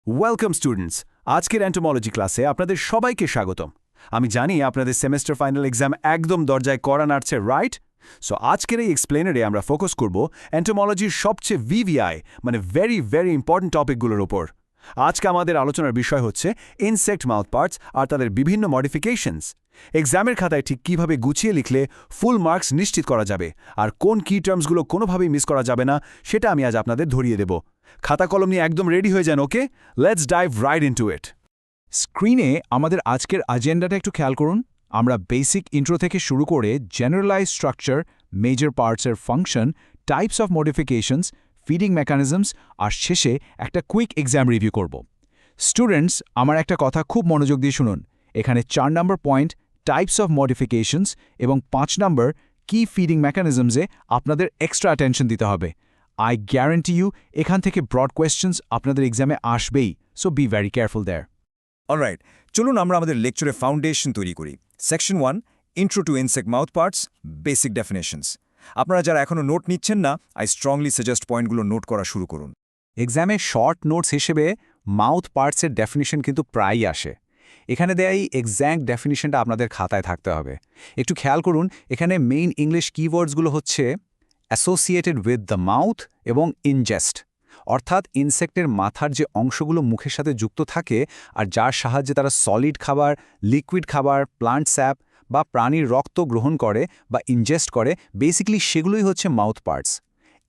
Welcome students, আজকের entomology ক্লাসে আপনাদের সবাইকে স্বাগতম। আমি জানি আপনাদের সেমেস্টার ফাইনাল এক্সাম একদম দরজায় কড়া নাড়ছে, রাইট? সো আজকের এই এক্সপ্লেনারে আমরা ফোকাস করব অ্যান্টোমোলজির সবচেয়ে ভিভিআই মানে ভেরি ভেরি ইম্পর্ট্যান্ট টপিকগুলোর ওপর। আজকে আমাদের আলোচনার বিষয় হচ্ছে ইনসেক্ট মাউথ পার্টস আর তাদের বিভিন্ন মডিফিকেশনস। এক্সামের খাতায় ঠিক কীভাবে গুছিয়ে লিখলে ফুল মার্কস নিশ্চিত করা যাবে আর কোন কি টার্মসগুলো কোনোভাবেই মিস করা যাবে না সেটা আমি আজ আপনাদের ধরিয়ে দেব। খাতা কলম নিয়ে একদম রেডি হয়ে যান, okay? Let's dive right into it. স্ক্রিনে আমাদের আজকের এজেন্ডাটা একটু খেয়াল করুন। আমরা বেসিক ইন্ট্রো থেকে শুরু করে জেনারেলাইজ স্ট্রাকচার, মেজর পার্টসের function, types of modifications, feeding mechanisms আর শেষে একটা কুইক এক্সাম রিভিউ করব। স্টুডেন্টস, আমার একটা কথা খুব মনোযোগ দিয়ে শুনুন। এখানে 4 নম্বর পয়েন্ট টাইপস অফ মডিফিকেশনস এবং 5 নম্বর কি ফিডিং মেকানিজমসে আপনাদের এক্সট্রা অ্যাটেনশন দিতে হবে। আই গ্যারান্টি ইউ এখান থেকে ব্রড কোয়েশ্চেন্স আপনাদের এক্সামে আসবেই, so be very careful there. Alright, চলুন আমরা আমাদের লেকচারে ফাউন্ডেশন তৈরি করি। Section 1, intro to insect mouth parts, basic definitions. আপনারা যারা এখনও নোট নিচ্ছেন না, আই স্ট্রংলি সাজেস্ট পয়েন্টগুলো নোট করা শুরু করুন। এক্সামে শর্ট নোটস হিসেবে মাউথ পার্টসের ডেফিনিশন কিন্তু প্রায়ই আসে। এখানে দেয়া এই এক্স্যাক্ট ডেফিনিশনটা আপনাদের খাতায় থাকতে হবে। একটু খেয়াল করুন, এখানে মেইন ইংলিশ কিওয়ার্ডসগুলো হচ্ছে অ্যাসোসিয়েটেড উইথ দ্য মাউথ এবং ইনজেস্ট, অর্থাৎ ইনসেক্টের মাথার যে অংশগুলো মুখের সাথে যুক্ত থাকে আর যার সাহায্যে তারা সলিড খাবার, লিকুইড খাবার, প্লান্ট স্যাপ বা প্রাণীর রক্ত গ্রহণ করে বা ইনজেস্ট করে, বেসিক্যালি সেগুলোই হচ্ছে মাউথ পার্টস।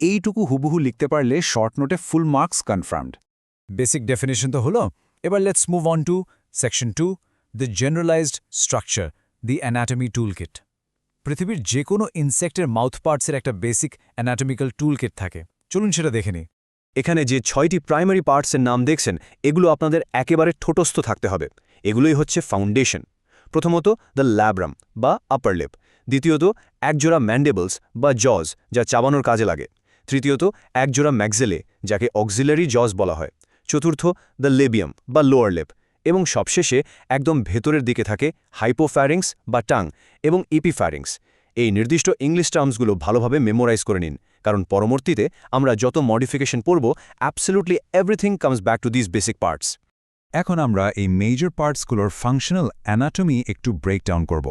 এইটুকু হুবহু লিখতে পারলে শর্ট নোটে full marks confirmed. Basic definition তো হলো, এবার let's move on to section 2, the generalised structure, the anatomy toolkit. পৃথিবীর যে কোনো ইনসেক্টের মাউথ পার্টসের একটা বেসিক অ্যানাটমিক্যাল টুলকিট থাকে। চলুন সেটা দেখে নিই। এখানে যে 6টি প্রাইমারি পার্টসের নাম দেখছেন, এগুলো আপনাদের একেবারে ঠোঁটস্থ থাকতে হবে। এগুলোই হচ্ছে ফাউন্ডেশন। প্রথমত দ্য ল্যাব্রাম বা আপার লিপ, দ্বিতীয়ত একজোড়া ম্যান্ডেবলস বা জজ যা চাবানোর কাজে লাগে, তৃতীয়ত একজোড়া ম্যাক্সিলে যাকে অক্সিলারি জজ বলা হয়, চতুর্থ দ্য লেবিয়াম বা লোয়ার লিপ, এবং সবশেষে একদম ভেতরের দিকে থাকে হাইপোফ্যারিংস বা টাং এবং ইপিফ্যারিংস। এই নির্দিষ্ট ইংলিশ টার্মসগুলো ভালোভাবে মেমোরাইজ করে নিন, কারণ পরবর্তীতে আমরা যত মডিফিকেশন পড়ব, absolutely everything comes back to this basic parts. এখন আমরা এই মেজর পার্টসগুলোর ফাংশনাল অ্যানাটমি একটু ব্রেকডাউন করব।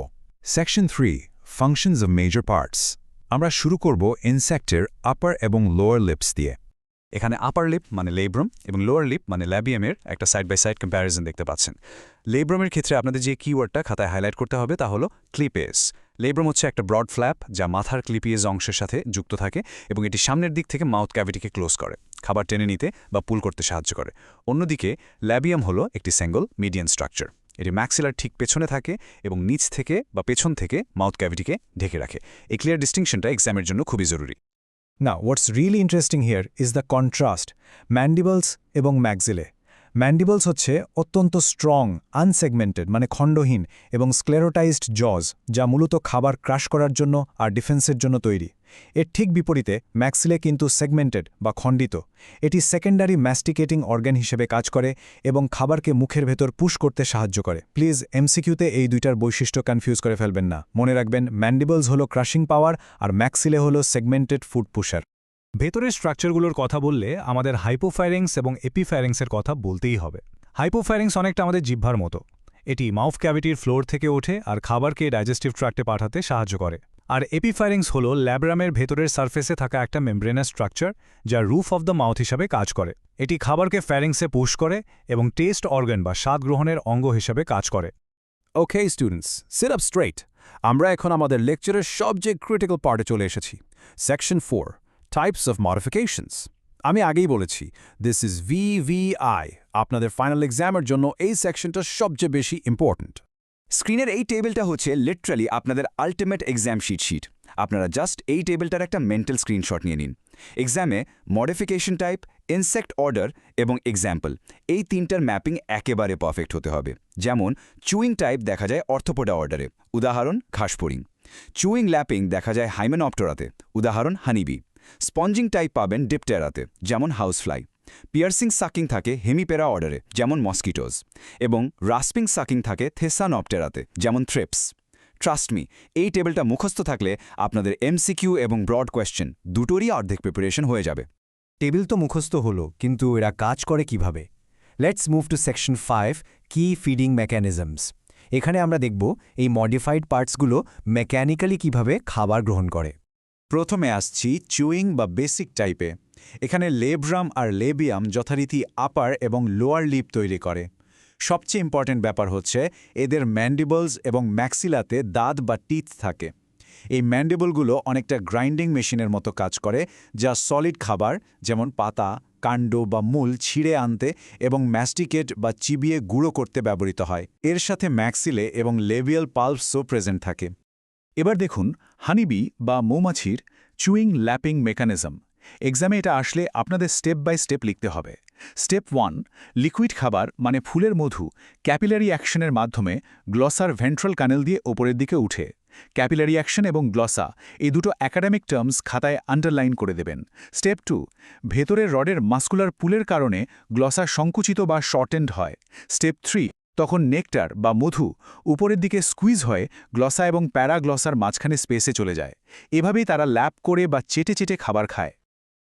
Section 3, functions of major parts. আমরা শুরু করব ইনসেক্টের আপার এবং লোয়ার লিপস দিয়ে। এখানে আপার লিপ মানে লেব্রাম এবং লোয়ার লিপ মানে ল্যাবিয়ামের একটা সাইড বাই সাইড কম্প্যারিজন দেখতে পাচ্ছেন। লেব্রামের ক্ষেত্রে আপনাদের যে কিওয়ার্ডটা খাতায় হাইলাইট করতে হবে তা হলো ক্লিপেস। লেব্রাম হচ্ছে একটা ব্রড ফ্ল্যাপ যা মাথার ক্লিপিয়েজ অংশের সাথে যুক্ত থাকে এবং এটি সামনের দিক থেকে মাউথ ক্যাভিটিকে ক্লোজ করে, খাবার টেনে নিতে বা পুল করতে সাহায্য করে। অন্যদিকে ল্যাবিয়াম হলো একটি সিঙ্গল মিডিয়ান স্ট্রাকচার। এটি ম্যাক্সিলার ঠিক পেছনে থাকে এবং নিচ থেকে বা পেছন থেকে মাউথ ক্যাভিটিকে ঢেকে রাখে। এই ক্লিয়ার ডিস্টিংশনটা এক্সামের জন্য খুবই জরুরি। Now, what's really interesting here is the contrast, mandibles এবং ম্যাক্সিলে। ম্যান্ডিবলস হচ্ছে অত্যন্ত স্ট্রং, আনসেগমেন্টেড মানে খণ্ডহীন এবং স্ক্লেরোটাইজড জজ যা মূলত খাবার ক্রাশ করার জন্য আর ডিফেন্সের জন্য তৈরি। এর ঠিক বিপরীতে ম্যাক্সিলে কিন্তু সেগমেন্টেড বা খণ্ডিত। এটি সেকেন্ডারি ম্যাস্টিকেটিং অর্গান হিসেবে কাজ করে এবং খাবারকে মুখের ভেতর পুশ করতে সাহায্য করে। প্লিজ এমসিকিউতে এই দুইটার বৈশিষ্ট্য কনফিউজ করে ফেলবেন না। মনে রাখবেন, ম্যান্ডিবলস হলো ক্রাশিং পাওয়ার আর ম্যাক্সিলে হলো সেগমেন্টেড ফুড পুশার। ভেতরের স্ট্রাকচারগুলোর কথা বললে আমাদের হাইপোফ্যারিংস এবং এপিফ্যারিংসের কথা বলতেই হবে। হাইপোফ্যারিংস অনেকটা আমাদের জিহ্বার মতো। এটি মাউথ ক্যাভিটির ফ্লোর থেকে ওঠে আর খাবারকে ডাইজেস্টিভ ট্র্যাক্টে পাঠাতে সাহায্য করে। আর এপিফ্যারিংস হল ল্যাব্রামের ভেতরের সারফেসে থাকা একটা মেমব্রেনাস স্ট্রাকচার যা রুফ অফ দ্য মাউথ হিসাবে কাজ করে। এটি খাবারকে ফ্যারিংসে পুশ করে এবং টেস্ট অর্গান বা স্বাদ গ্রহণের অঙ্গ হিসাবে কাজ করে। Okay students, sit up straight. আমরা এখন আমাদের লেকচারের সবচেয়ে ক্রিটিক্যাল পার্টে চলে এসেছি, সেকশন 4, টাইপস অফ মডিফিকেশনস। আমি আগেই বলেছি, দিস ইজ ভিভিআই। আপনাদের ফাইনাল এক্সামের জন্য এই সেকশনটা সবচেয়ে বেশি ইম্পর্ট্যান্ট। স্ক্রিনের এই টেবিলটা হচ্ছে লিটারালি আপনাদের আল্টিমেট এক্সাম শিট। আপনারা জাস্ট এই টেবিলটার একটা মেন্টাল স্ক্রিনশট নিয়ে নিন। এক্সামে মডিফিকেশন টাইপ, ইনসেক্ট অর্ডার এবং এক্সাম্পল, এই তিনটার ম্যাপিং একেবারে পারফেক্ট হতে হবে। যেমন চুইং টাইপ দেখা যায় অর্থোপোডা অর্ডারে, উদাহরণ ঘাসফড়িং। চুইং ল্যাপিং দেখা যায় হাইমেনপটেরাতে, উদাহরণ হানিবি। স্পঞ্জিং টাইপ পাবেন ডিপটেরাতে, যেমন হাউসফ্লাই। পিয়ার্সিং সাকিং থাকে হেমিপেরা অর্ডারে, যেমন মস্কিটোজ। এবং রাস্পিং সাকিং থাকে থেসানপটেরাতে, যেমন থ্রিপস। ট্রাস্ট মি, এই টেবিলটা মুখস্থ থাকলে আপনাদের এমসিকিউ এবং ব্রড কোয়েশ্চেন দুটোরই অর্ধেক প্রিপারেশন হয়ে যাবে। টেবিল তো মুখস্থ হলো, কিন্তু এরা কাজ করে কিভাবে? লেটস মুভ টু সেকশন 5 কি ফিডিং মেকানিজমস। এখানে আমরা দেখব এই মডিফাইড পার্টসগুলো মেকানিক্যালি কিভাবে খাবার গ্রহণ করে। প্রথমে আসছি চুইং বা বেসিক টাইপে। এখানে লেব্রাম আর লেবিয়াম যথারীতি আপার এবং লোয়ার লিপ তৈরি করে। সবচেয়ে ইম্পর্ট্যান্ট ব্যাপার হচ্ছে এদের ম্যান্ডিবলস এবং ম্যাক্সিলাতে দাঁত বা টিথ থাকে। এই ম্যান্ডিবলগুলো অনেকটা গ্রাইন্ডিং মেশিনের মতো কাজ করে, যা সলিড খাবার যেমন পাতা, কাণ্ড বা মূল ছিঁড়ে আনতে এবং ম্যাস্টিকেট বা চিবিয়ে গুঁড়ো করতে ব্যবহৃত হয়। এর সাথে ম্যাক্সিলে এবং লেবিয়াল পাল্পসও প্রেজেন্ট থাকে। এবার দেখুন হানিবি বা মৌমাছির চুইং ল্যাপিং মেকানিজম। এক্সামে এটা আসলে আপনাদের স্টেপ বাই স্টেপ লিখতে হবে। স্টেপ 1, লিকুইড খাবার মানে ফুলের মধু ক্যাপিলারি অ্যাকশনের মাধ্যমে গ্লসার ভেন্ট্রাল কানেল দিয়ে ওপরের দিকে উঠে। ক্যাপিলারি অ্যাকশন এবং গ্লসা এই দুটো একাডেমিক টার্মস খাতায় আন্ডারলাইন করে দেবেন। স্টেপ 2, ভেতরের রডের মাস্কুলার পুলের কারণে গ্লসা সংকুচিত বা শর্টেন্ড হয়। স্টেপ 3, তখন নেকটার বা মধু উপরের দিকে স্কুইজ হয়ে গ্লসা এবং প্যারাগ্লসার মাঝখানে স্পেসে চলে যায়। এভাবেই তারা ল্যাপ করে বা চেটে চেটে খাবার খায়।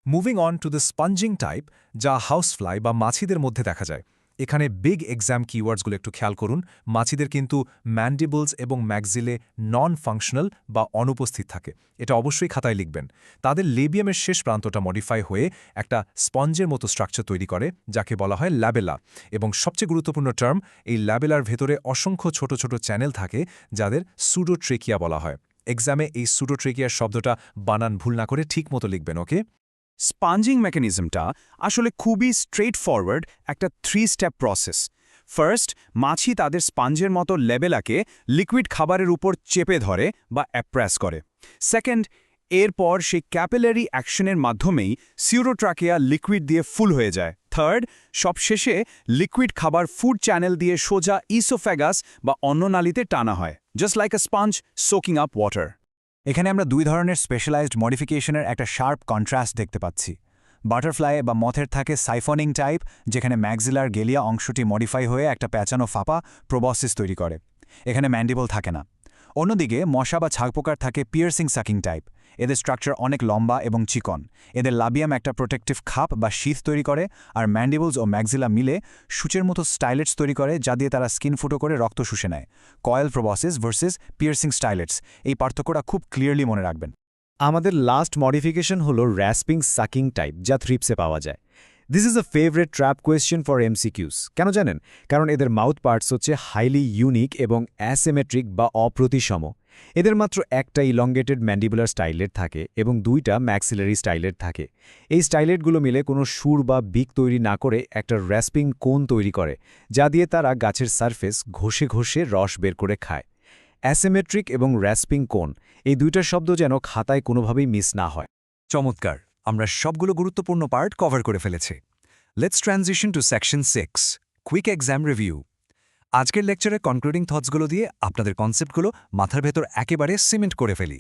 Moving on to the sponging type, যা হাউসফ্লাই বা মাছিদের মধ্যে দেখা যায়। এখানে বিগ এক্সাম কিওয়ার্ডসগুলো একটু খেয়াল করুন। মাছিদের কিন্তু ম্যান্ডিবলস এবং ম্যাক্সিলে নন ফাংশনাল বা অনুপস্থিত থাকে। এটা অবশ্যই খাতায় লিখবেন। তাদের লেবিয়ামের শেষ প্রান্তটা মডিফাই হয়ে একটা স্পঞ্জের মতো স্ট্রাকচার তৈরি করে, যাকে বলা হয় ল্যাবেলা। এবং সবচেয়ে গুরুত্বপূর্ণ টার্ম, এই ল্যাবেলার ভেতরে অসংখ্য ছোট ছোট চ্যানেল থাকে, যাদের সুডোট্রেকিয়া বলা হয়। এক্সামে এই সুডোট্রেকিয়ার শব্দটা বানান ভুল না করে ঠিক মতো লিখবেন, ওকে? স্পঞ্জিং মেকানিজমটা আসলে খুবই স্ট্রেট ফরওয়ার্ড একটা 3 স্টেপ প্রসেস। ফার্স্ট, মাছি তাদের স্পঞ্জের মতো লেবেলাকে লিকুইড খাবারের উপর চেপে ধরে বা অ্যাপ্রেস করে। সেকেন্ড, এরপর সেই ক্যাপিলারি অ্যাকশনের মাধ্যমেই সিউরোট্রাকিয়া লিকুইড দিয়ে ফুল হয়ে যায়। থার্ড, সবশেষে লিকুইড খাবার ফুড চ্যানেল দিয়ে সোজা ইসোফ্যাগাস বা অন্ননালীতে টানা হয়, জাস্ট লাইক আ স্পঞ্জ সোকিং আপ ওয়াটার। এখানে আমরা দুই ধরনের স্পেশালাইজড মডিফিকেশনের একটা শার্প কন্ট্রাস্ট দেখতে পাচ্ছি। বাটারফ্লাই বা মথের থাকে সাইফনিং টাইপ, যেখানে ম্যাক্সিলার গেলিয়া অংশটি মডিফাই হয়ে একটা প্যাঁচানো ফাঁপা প্রবসিস তৈরি করে। এখানে ম্যান্ডিবল থাকে না। অন্যদিকে মশা বা ছাগপোকার থাকে পিয়ার্সিং সাকিং টাইপ। এদের স্ট্রাকচার অনেক লম্বা এবং চিকন। এদের লাবিয়াম একটা প্রোটেক্টিভ খাপ বা শীথ তৈরি করে, আর ম্যান্ডিবলস ও ম্যাক্সিলা মিলে সূচের মতো স্টাইলেটস তৈরি করে, যা দিয়ে তারা স্কিন ফুটো করে রক্ত শুষে নেয়। কয়েল প্রবসিস ভার্সেস পিয়ার্সিং স্টাইলেটস, এই পার্থক্যটা খুব ক্লিয়ারলি মনে রাখবেন। আমাদের লাস্ট মডিফিকেশন হলো র্যাসপিং সাকিং টাইপ, যা থ্রিপসে পাওয়া যায়। This is a favourite trap question for MCQs. কেন জানেন? কারণ এদের মাউথ পার্টস হচ্ছে হাইলি ইউনিক এবং অ্যাসিমেট্রিক বা অপ্রতিসম। এদের মাত্র একটা ইলঙ্গেটেড ম্যান্ডিবুলার স্টাইলেট থাকে এবং দুইটা ম্যাক্সিলারি স্টাইলেট থাকে। এই স্টাইলেটগুলো মিলে কোনো সুর বা বিক তৈরি না করে একটা র্যাসপিং কোন তৈরি করে, যা দিয়ে তারা গাছের সারফেস ঘষে ঘষে রস বের করে খায়। অ্যাসিমেট্রিক এবং র্যাসপিং কোন, এই দুইটা শব্দ যেন খাতায় কোনোভাবেই মিস না হয়। চমৎকার, আমরা সবগুলো গুরুত্বপূর্ণ পার্ট কভার করে ফেলেছি। Let's transition two section 6, quick exam review. আজকের লেকচারে কনক্লুডিং থটসগুলো দিয়ে আপনাদের কনসেপ্টগুলো মাথার ভেতর একেবারে সিমেন্ট করে ফেলি।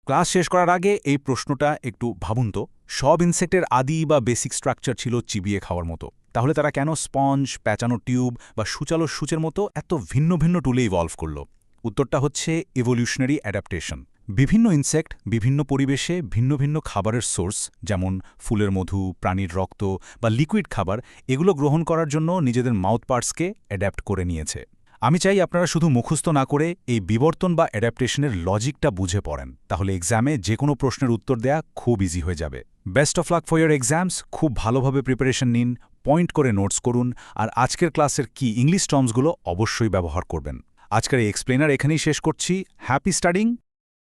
ক্লাস শেষ করার আগে এই প্রশ্নটা একটু ভাবুন তো, সব ইনসেক্টের আদি বা বেসিক স্ট্রাকচার ছিল চিবিয়ে খাওয়ার মতো। তাহলে তারা কেন স্পঞ্জ, প্যাঁচানো টিউব বা সূচালো সূচের মতো এত ভিন্ন ভিন্ন টুলে ইভলভ করল? উত্তরটা হচ্ছে ইভলিউশনারি অ্যাডাপ্টেশন। বিভিন্ন ইনসেক্ট বিভিন্ন পরিবেশে ভিন্ন ভিন্ন খাবারের সোর্স, যেমন ফুলের মধু, প্রাণীর রক্ত বা লিকুইড খাবার, এগুলো গ্রহণ করার জন্য নিজেদের মাউথ পার্টসকে অ্যাডাপ্ট করে নিয়েছে। আমি চাই আপনারা শুধু মুখস্থ না করে এই বিবর্তন বা অ্যাডাপ্টেশনের লজিকটা বুঝে পড়েন, তাহলে এক্সামে যে কোনো প্রশ্নের উত্তর দেয়া খুব ইজি হয়ে যাবে। Best of luck for year exams. খুব ভালোভাবে প্রিপারেশন নিন, পয়েন্ট করে নোটস করুন, আর আজকের ক্লাসের কি ইংলিশ টার্মসগুলো অবশ্যই ব্যবহার করবেন। আজকের এই এক্সপ্লেনার এখানেই শেষ করছি। Happy studying.